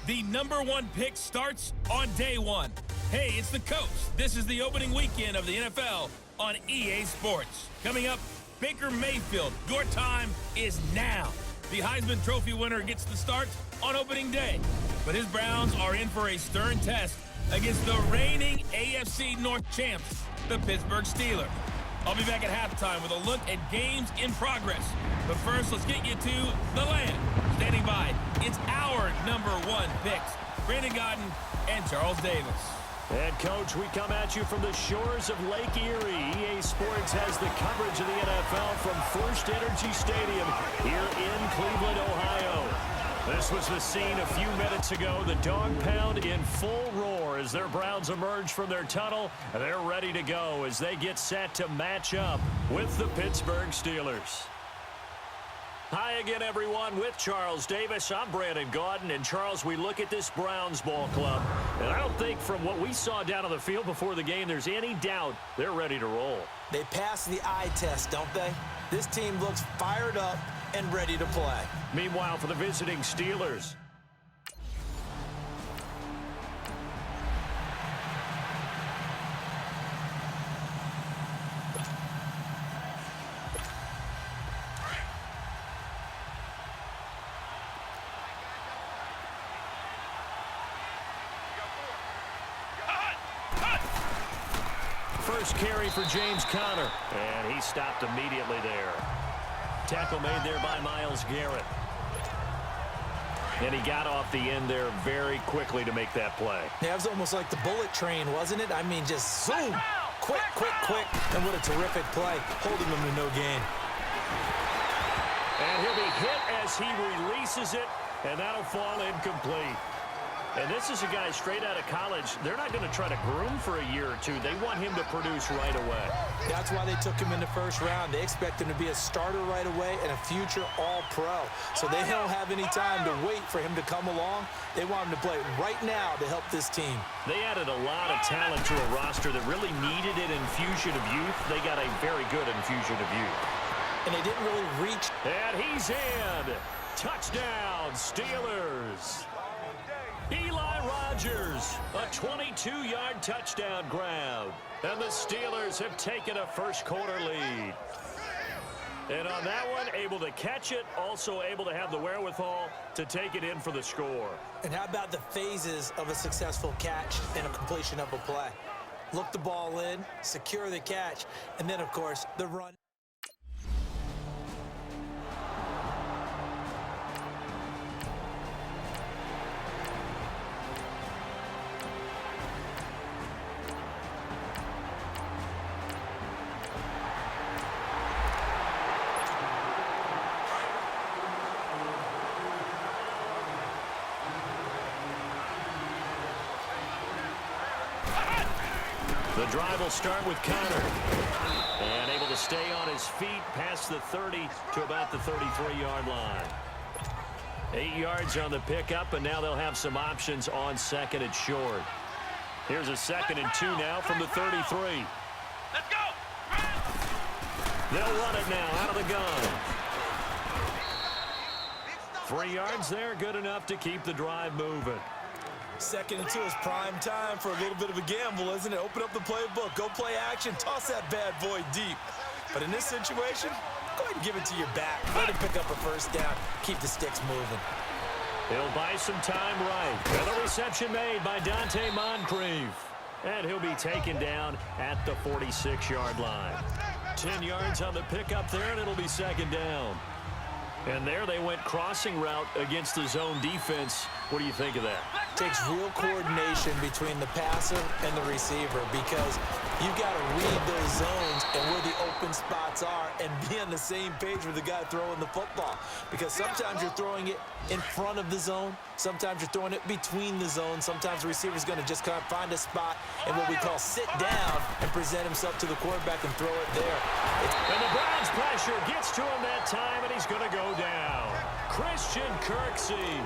The #1 pick starts on day one. Hey, it's the coach. This is the opening weekend of the NFL on EA Sports. Coming up, Baker Mayfield. Your time is now. The Heisman Trophy winner gets the start on opening day. But his Browns are in for a stern test against the reigning AFC North champs, the Pittsburgh Steelers. I'll be back at halftime with a look at games in progress. But first, let's get you to the land. Standing by, it's our #1 picks, Brandon Godden and Charles Davis. And, Coach, we come at you from the shores of Lake Erie. EA Sports has the coverage of the NFL from First Energy Stadium here in Cleveland, Ohio. This was the scene a few minutes ago. The dog pound in full roar as their Browns emerge from their tunnel. They're ready to go as they get set to match up with the Pittsburgh Steelers. Hi again, everyone. With Charles Davis, I'm Brandon Godden. And, Charles, we look at this Browns ball club, and I don't think from what we saw down on the field before the game there's any doubt they're ready to roll. They passed the eye test, don't they? This team looks fired up and ready to play. Meanwhile, for the visiting Steelers, first carry for James Conner, and he stopped immediately there. Tackle made there by Myles Garrett. And he got off the end there very quickly to make that play. Yeah, it was almost like the bullet train, wasn't it? I mean, just zoom! Quick, quick, quick. And what a terrific play, holding them to no gain. And he'll be hit as he releases it, and that'll fall incomplete. And this is a guy straight out of college. They're not going to try to groom for a year or two. They want him to produce right away. That's why they took him in the first round. They expect him to be a starter right away and a future all-pro. So they don't have any time to wait for him to come along. They want him to play right now to help this team. They added a lot of talent to a roster that really needed an infusion of youth. They got a very good infusion of youth. And they didn't really reach. And he's in. Touchdown, Steelers. Eli Rogers, a 22-yard touchdown grab. And the Steelers have taken a first-quarter lead. And on that one, able to catch it, also able to have the wherewithal to take it in for the score. And how about the phases of a successful catch and a completion of a play? Look the ball in, secure the catch, and then, of course, the run. The drive will start with Conner. And able to stay on his feet past the 30 to about the 33-yard line. 8 yards on the pickup, and now they'll have some options on second and short. Here's a 2nd and 2 now from the 33. Let's go! They'll run it now out of the gun. 3 yards there, good enough to keep the drive moving. 2nd and 2 is prime time for a little bit of a gamble, isn't it? Open up the playbook, go play action, toss that bad boy deep. But in this situation, go ahead and give it to your back. Let him pick up a first down, keep the sticks moving. He'll buy some time right. And the reception made by Dante Moncrief. And he'll be taken down at the 46-yard line. 10 yards on the pickup there, and it'll be 2nd down. And there they went crossing route against the zone defense. What do you think of that? Takes real coordination between the passer and the receiver because you've got to read those zones and where the open spots are and be on the same page with the guy throwing the football. Because sometimes you're throwing it in front of the zone. Sometimes you're throwing it between the zones. Sometimes the receiver's going to just kind of find a spot and what we call sit down and present himself to the quarterback and throw it there. And the Browns pressure gets to him that time, and he's going to go down. Christian Kirksey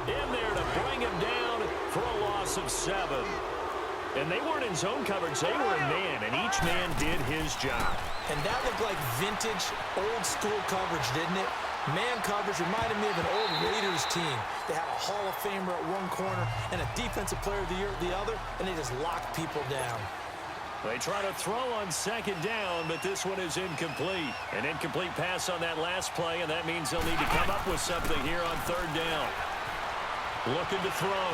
in there to bring him down for a loss of 7. And they weren't in zone coverage. They were in man, and each man did his job. And that looked like vintage, old-school coverage, didn't it? Man coverage reminded me of an old Raiders team. They had a Hall of Famer at one corner and a Defensive Player of the Year at the other, and they just locked people down. They try to throw on second down, but this one is incomplete. An incomplete pass on that last play, and that means they'll need to come up with something here on third down. Looking to throw.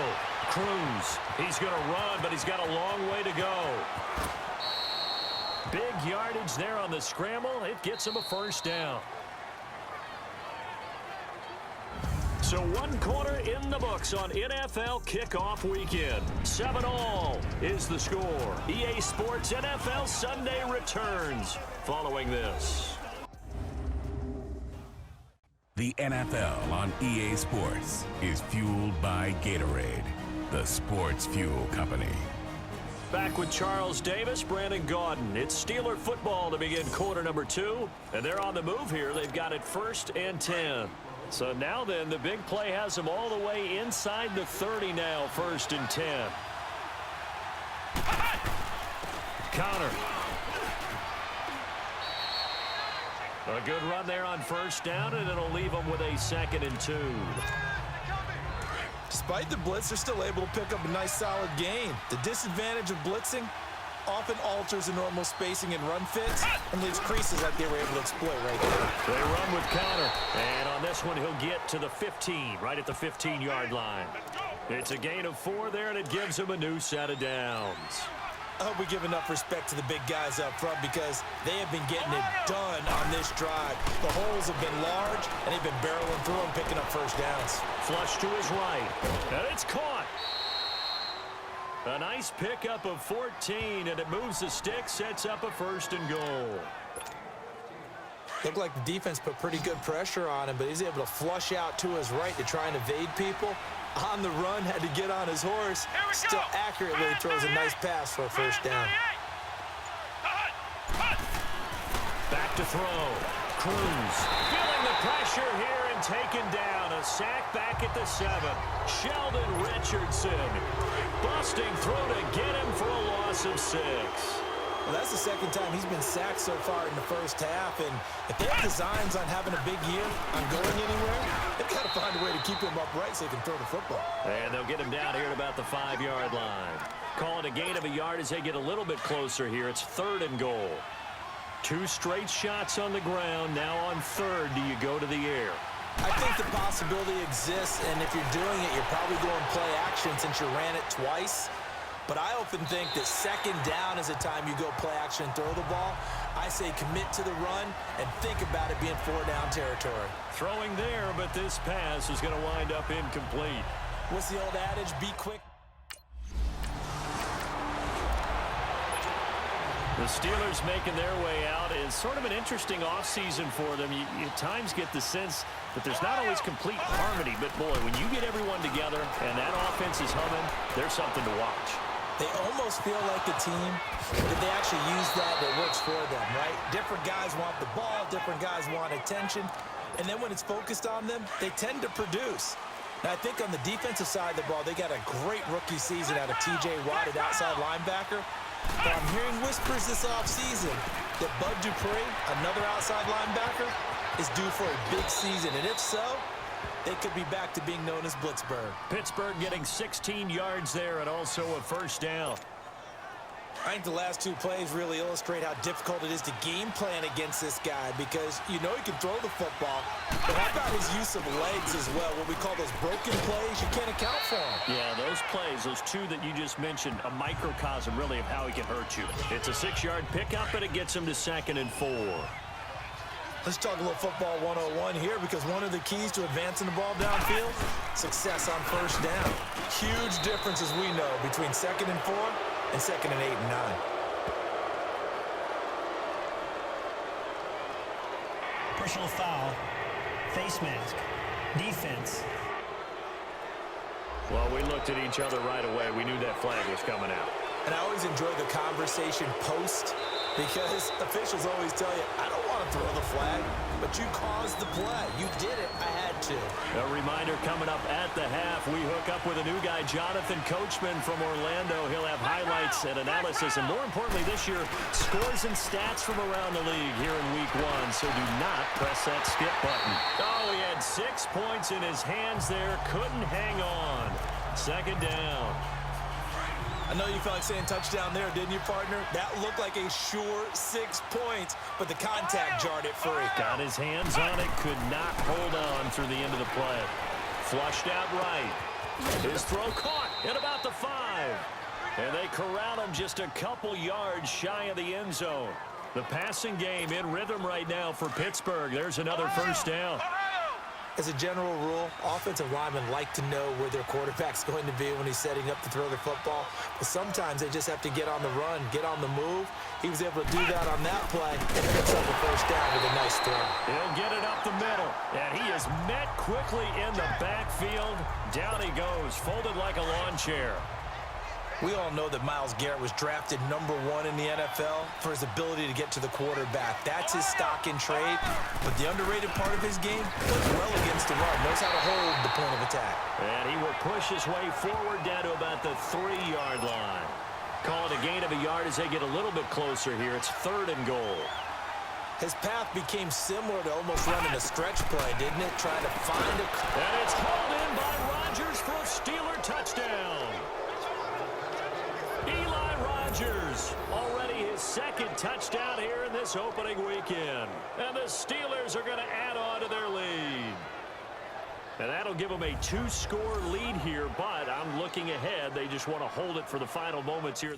Cruz. He's going to run, but he's got a long way to go. Big yardage there on the scramble. It gets him a first down. So 1 quarter in the books on NFL kickoff weekend. 7-all is the score. EA Sports NFL Sunday returns following this. The NFL on EA Sports is fueled by Gatorade, the sports fuel company. Back with Charles Davis, Brandon Gaudin. It's Steeler football to begin quarter number 2. And they're on the move here. They've got it 1st and 10. So now then, the big play has them all the way inside the 30 now, 1st and 10. Connor. A good run there on 1st down, and it'll leave them with a 2nd and 2. Despite the blitz, they're still able to pick up a nice, solid gain. The disadvantage of blitzing often alters the normal spacing and run fits and leaves creases like they were able to exploit right there. They run with Connor, and on this one, he'll get to the 15, right at the 15-yard line. It's a gain of 4 there, and it gives him a new set of downs. I hope we give enough respect to the big guys up front because they have been getting it done on this drive. The holes have been large, and they've been barreling through them, picking up first downs. Flush to his right, and it's caught. A nice pickup of 14, and it moves the stick, sets up a 1st and goal. Looked like the defense put pretty good pressure on him, but he's able to flush out to his right to try and evade people. On the run, had to get on his horse. Still accurately throws a nice pass for a 1st down. Back to throw. Cruz feeling the pressure here and taken down. A sack back at the 7. Sheldon Richardson busting through to get him for a loss of 6. Well, that's the 2nd time he's been sacked so far in the 1st half, and if they have designs on having a big year, on going anywhere, they've got to find a way to keep him upright so they can throw the football. And they'll get him down here at about the 5-yard line. Calling a gain of a yard as they get a little bit closer here. It's 3rd and goal. 2 straight shots on the ground. Now on 3rd, do you go to the air? I think the possibility exists, and if you're doing it, you're probably going play action since you ran it twice. But I often think that 2nd down is a time you go play action and throw the ball. I say commit to the run and think about it being 4-down territory. Throwing there, but this pass is going to wind up incomplete. What's the old adage? Be quick. The Steelers making their way out is sort of an interesting offseason for them. You at times get the sense that there's not always complete harmony, but boy, when you get everyone together and that offense is humming, there's something to watch. They almost feel like a team that they actually use that works for them, right? Different guys want the ball, different guys want attention, and then when it's focused on them, they tend to produce. Now, I think on the defensive side of the ball, they got a great rookie season out of T.J. Watt at outside linebacker. But I'm hearing whispers this offseason that Bud Dupree, another outside linebacker, is due for a big season. And if so, they could be back to being known as Blitzburg. Pittsburgh getting 16 yards there and also a 1st down. I think the last 2 plays really illustrate how difficult it is to game plan against this guy because you know he can throw the football, but how about his use of legs as well? What we call those broken plays, you can't account for them. Yeah, those plays, those 2 that you just mentioned, a microcosm really of how he can hurt you. It's a 6-yard pickup, and it gets him to 2nd and 4. Let's talk a little football 101 here because one of the keys to advancing the ball downfield, success on 1st down. Huge difference, as we know, between 2nd and 4 and 2nd and 8 and 9. Personal foul, face mask, defense. Well, we looked at each other right away. We knew that flag was coming out. And I always enjoy the conversation post because officials always tell you, I don't want to throw the flag, but you caused the play. You did it. I had 2. A reminder coming up at the half, we hook up with a new guy, Jonathan Coachman from Orlando. He'll have highlights and analysis, and more importantly this year, scores and stats from around the league here in Week 1. So do not press that skip button. Oh, he had 6 points in his hands there. Couldn't hang on. Second down. I know you felt like saying touchdown there, didn't you, partner? That looked like a sure 6 points, but the contact jarred it free. Got his hands on it, could not hold on through the end of the play. Flushed out right. His throw caught at about the 5. And they corral him just a couple yards shy of the end zone. The passing game in rhythm right now for Pittsburgh. There's another first down. As a general rule, offensive linemen like to know where their quarterback's going to be when he's setting up to throw the football. But sometimes they just have to get on the run, get on the move. He was able to do that on that play and picks up a first down with a nice throw. He'll get it up the middle. And he is met quickly in the backfield. Down he goes, folded like a lawn chair. We all know that Myles Garrett was drafted #1 in the NFL for his ability to get to the quarterback. That's his stock in trade. But the underrated part of his game, plays well against the run, knows how to hold the point of attack. And he will push his way forward down to about the 3-yard line. Call it a gain of a yard as they get a little bit closer here. It's 3rd and goal. His path became similar to almost running a stretch play, didn't it? Trying to find a... And it's hauled in by Rodgers for a Steeler touchdown. Eli Rodgers, already his 2nd touchdown here in this opening weekend. And the Steelers are going to add on to their lead. And that'll give them a 2-score lead here, but I'm looking ahead. They just want to hold it for the final moments here.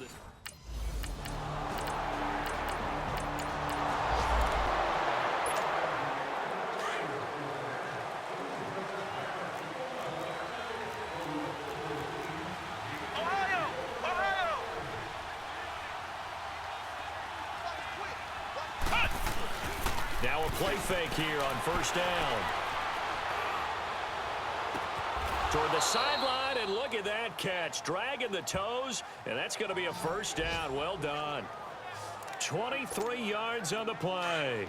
Now a play fake here on first down. Toward the sideline, and look at that catch. Dragging the toes, and that's going to be a first down. Well done. 23 yards on the play.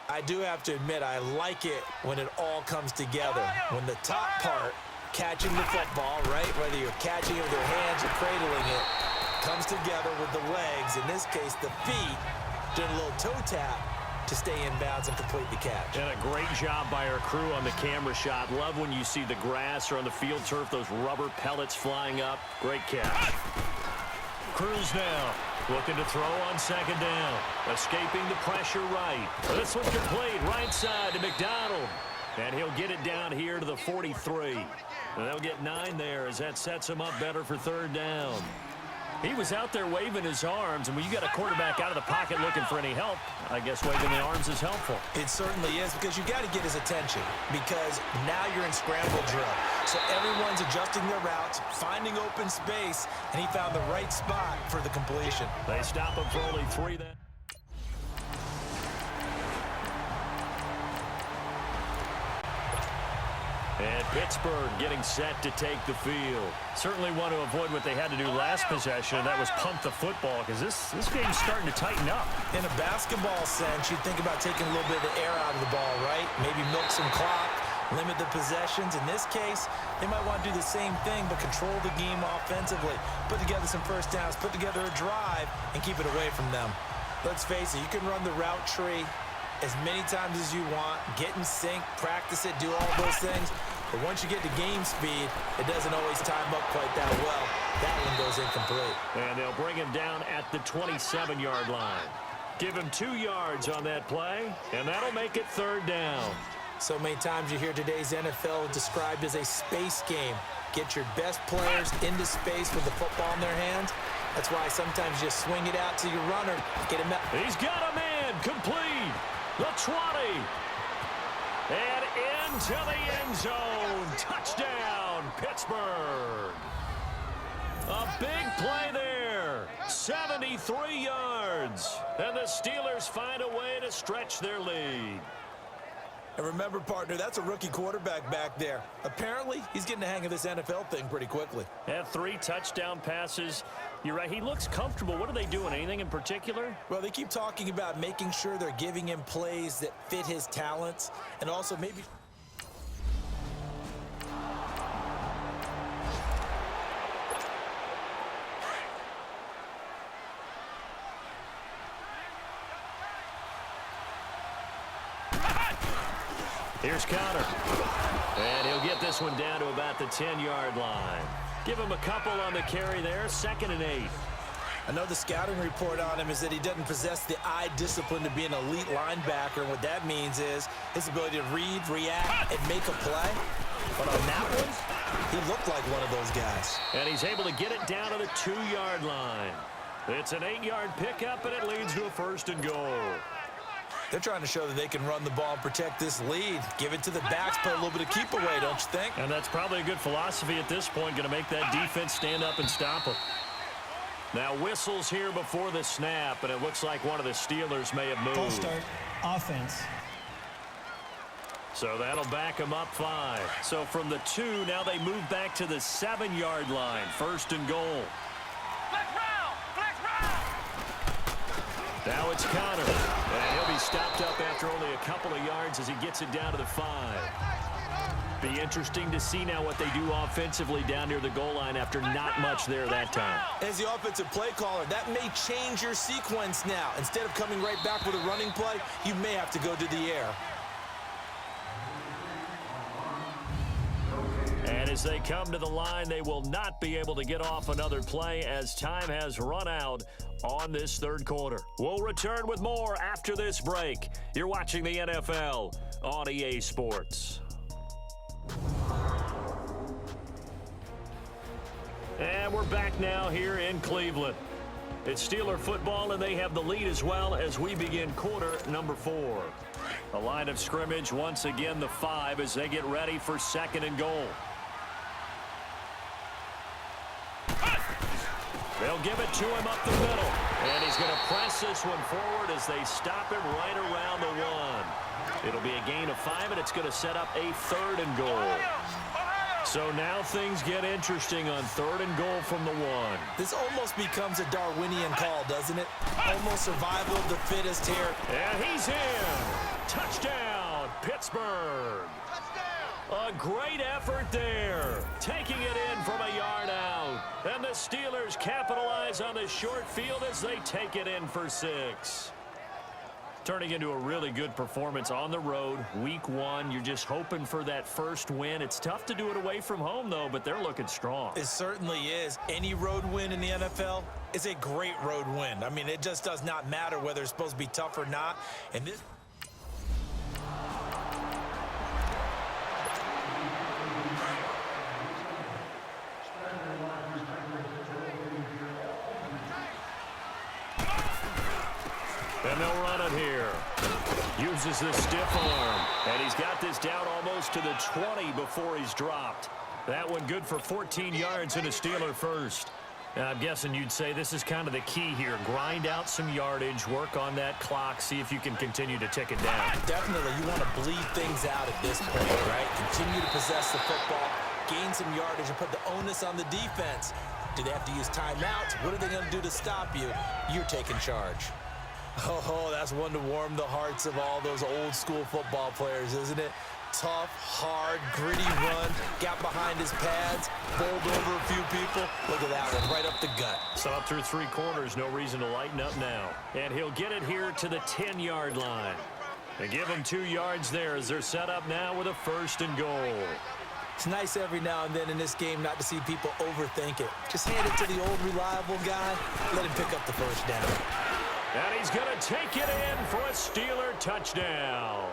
I do have to admit, I like it when it all comes together. When the top part, catching the football, right, whether you're catching it with your hands or cradling it, comes together with the legs, in this case the feet, doing a little toe tap to stay in bounds and complete the catch. And a great job by our crew on the camera shot. Love when you see the grass or on the field turf, those rubber pellets flying up. Great catch. Cruz now looking to throw on second down. Escaping the pressure right. This one's complete right side to McDonald. And he'll get it down here to the 43. And they'll get 9 there as that sets him up better for third down. He was out there waving his arms, and when you got a quarterback out of the pocket looking for any help, I guess waving the arms is helpful. It certainly is, because you got to get his attention, because now you're in scramble drill. So everyone's adjusting their routes, finding open space, and he found the right spot for the completion. They stop him for only 3 then. And Pittsburgh getting set to take the field. Certainly want to avoid what they had to do last possession, and that was punt the football, because this game's starting to tighten up. In a basketball sense, you'd think about taking a little bit of the air out of the ball, right? Maybe milk some clock, limit the possessions. In this case, they might want to do the same thing, but control the game offensively. Put together some first downs, put together a drive, and keep it away from them. Let's face it, you can run the route tree as many times as you want, get in sync, practice it, do all those things. But once you get to game speed, it doesn't always time up quite that well. That one goes incomplete. And they'll bring him down at the 27-yard line. Give him 2 yards on that play, and that'll make it third down. So many times you hear today's NFL described as a space game. Get your best players into space with the football in their hands. That's why sometimes you swing it out to your runner, get him out. He's got a man, complete. The 20. And into the end zone. Touchdown, Pittsburgh. A big play there. 73 yards. And the Steelers find a way to stretch their lead. And remember, partner, that's a rookie quarterback back there. Apparently, he's getting the hang of this NFL thing pretty quickly. Had 3 touchdown passes. You're right, he looks comfortable. What are they doing? Anything in particular? Well, they keep talking about making sure they're giving him plays that fit his talents, and also maybe... Here's Connor. And he'll get this one down to about the 10-yard line. Give him a couple on the carry there, 2nd and 8. I know the scouting report on him is that he doesn't possess the eye discipline to be an elite linebacker. And what that means is his ability to read, react, and make a play. But on that one, he looked like one of those guys. And he's able to get it down to the 2-yard line. It's an 8-yard pickup, and it leads to a 1st and goal. They're trying to show that they can run the ball and protect this lead. Give it to the backs, play a little bit of keep away, don't you think? And that's probably a good philosophy at this point, going to make that defense stand up and stop them. Now whistles here before the snap, and it looks like one of the Steelers may have moved. Full start, offense. So that'll back them up 5. So from the 2, now they move back to the 7-yard line. 1st and goal. Now it's Connor. And he'll be stopped up after only a couple of yards as he gets it down to the 5. Be interesting to see now what they do offensively down near the goal line after not much there that time. As the offensive play caller, that may change your sequence now. Instead of coming right back with a running play, you may have to go to the air. And as they come to the line, they will not be able to get off another play as time has run out on this 3rd quarter. We'll return with more after this break. You're watching the NFL on EA Sports. And we're back now here in Cleveland. It's Steeler football, and they have the lead as well as we begin quarter number 4. The line of scrimmage, once again, the 5 as they get ready for 2nd and goal. They'll give it to him up the middle. And he's going to press this one forward as they stop him right around the 1. It'll be a gain of 5, and it's going to set up a 3rd and goal. So now things get interesting on 3rd and goal from the 1. This almost becomes a Darwinian call, doesn't it? Almost survival of the fittest here. And he's in. Touchdown, Pittsburgh. A great effort there. Taking it in from a yard out. And the Steelers capitalize on the short field as they take it in for 6. Turning into a really good performance on the road. Week 1, you're just hoping for that first win. It's tough to do it away from home, though, but they're looking strong. It certainly is. Any road win in the NFL is a great road win. I mean, it just does not matter whether it's supposed to be tough or not. And this... And they'll run it here. Uses the stiff arm. And he's got this down almost to the 20 before he's dropped. That one good for 14 yards and a Steeler first. Now, I'm guessing you'd say this is kind of the key here. Grind out some yardage, work on that clock, see if you can continue to tick it down. Definitely, you want to bleed things out at this point, right? Continue to possess the football, gain some yardage, and put the onus on the defense. Do they have to use timeouts? What are they going to do to stop you? You're taking charge. Oh, that's one to warm the hearts of all those old school football players, isn't it? Tough, hard, gritty run, got behind his pads, bowled over a few people. Look at that one, right up the gut. So up through 3 quarters, no reason to lighten up now. And he'll get it here to the 10-yard line. They give him 2 yards there as they're set up now with a 1st and goal. It's nice every now and then in this game not to see people overthink it. Just hand it to the old reliable guy, let him pick up the first down. And he's going to take it in for a Steeler touchdown.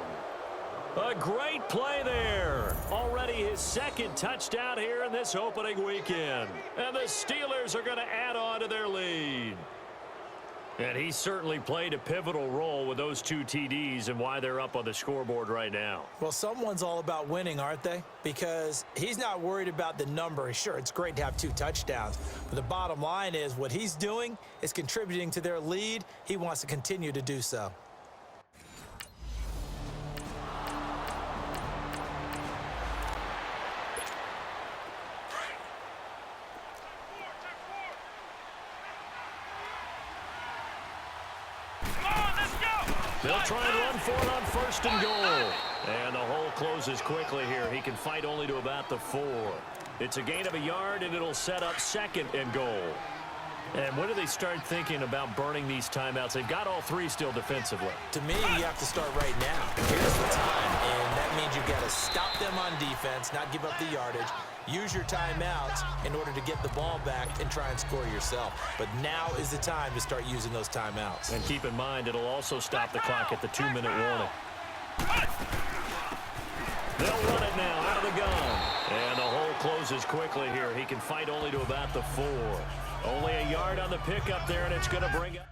A great play there. Already his 2nd touchdown here in this opening weekend. And the Steelers are going to add on to their lead. And he certainly played a pivotal role with those 2 TDs and why they're up on the scoreboard right now. Well, someone's all about winning, aren't they? Because he's not worried about the number. Sure, it's great to have 2 touchdowns. But the bottom line is what he's doing is contributing to their lead. He wants to continue to do so. They'll try and run for it on 1st and goal. And the hole closes quickly here. He can fight only to about the 4. It's a gain of a yard, and it'll set up 2nd and goal. And when do they start thinking about burning these timeouts? They've got all three still defensively. To me, you have to start right now. Here's the time, and that means you've got to stop them on defense, not give up the yardage, use your timeouts in order to get the ball back and try and score yourself. But now is the time to start using those timeouts. And keep in mind, it'll also stop the clock at the 2-minute warning. They'll run it now out of the gun. And the hole closes quickly here. He can fight only to about the 4. Only a yard on the pickup there, and it's going to bring up.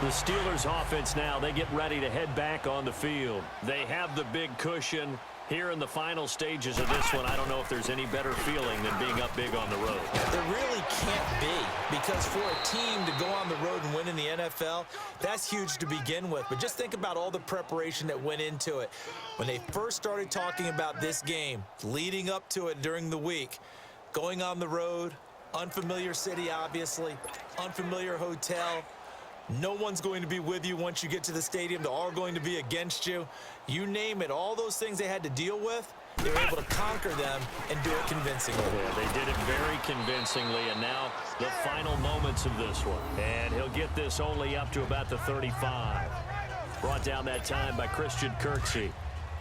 The Steelers offense now, they get ready to head back on the field. They have the big cushion. Here in the final stages of this one, I don't know if there's any better feeling than being up big on the road. There really can't be, because for a team to go on the road and win in the NFL, that's huge to begin with. But just think about all the preparation that went into it. When they first started talking about this game, leading up to it during the week, going on the road, unfamiliar city, obviously, unfamiliar hotel. No one's going to be with you once you get to the stadium. They're all going to be against you. You name it, all those things they had to deal with, they were able to conquer them and do it convincingly. Yeah, they did it very convincingly, and now the final moments of this one. And he'll get this only up to about the 35. Brought down that time by Christian Kirksey.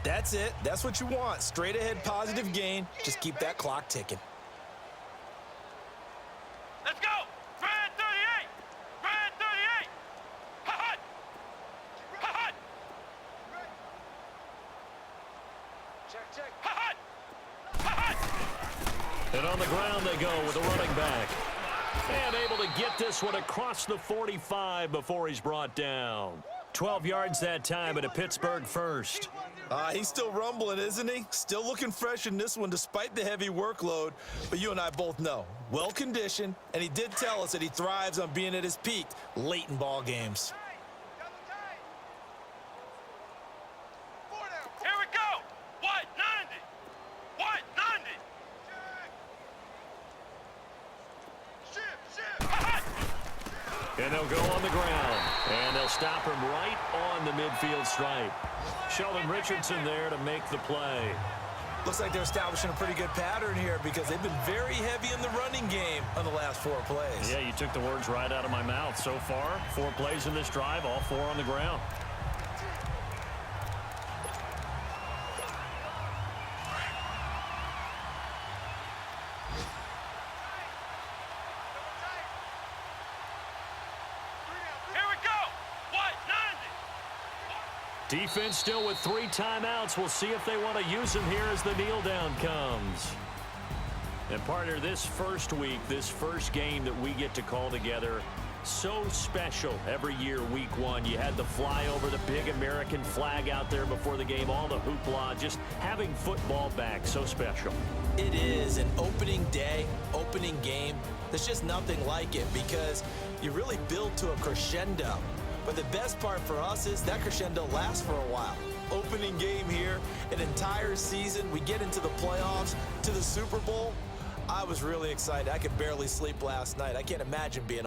That's it. That's what you want. Straight ahead positive gain. Just keep that clock ticking. Let's go! Red 38! Red 38! Hot! Hot! Check. Hot! Hot! And on the ground they go with the running back. And able to get this one across the 45 before he's brought down. 12 yards that time at a Pittsburgh first. He's still rumbling, isn't he? Still looking fresh in this one despite the heavy workload. But you and I both know, well-conditioned, and he did tell us that he thrives on being at his peak late in ball games. Here we go! What? 90! What? 90! Hot! And they'll go on the ground. And they'll stop him right on the midfield stripe. Sheldon Richardson there to make the play. Looks like they're establishing a pretty good pattern here because they've been very heavy in the running game on the last 4 plays. Yeah, you took the words right out of my mouth. So far, 4 plays in this drive, all 4 on the ground. Defense still with 3 timeouts. We'll see if they want to use them here as the kneel down comes. And partner, this first week, this first game that we get to call together, so special every year, week 1. You had the flyover, the big American flag out there before the game, all the hoopla, just having football back, so special. It is an opening day, opening game. There's just nothing like it because you really build to a crescendo. But the best part for us is that crescendo lasts for a while. Opening game here, an entire season. We get into the playoffs, to the Super Bowl. I was really excited. I could barely sleep last night. I can't imagine being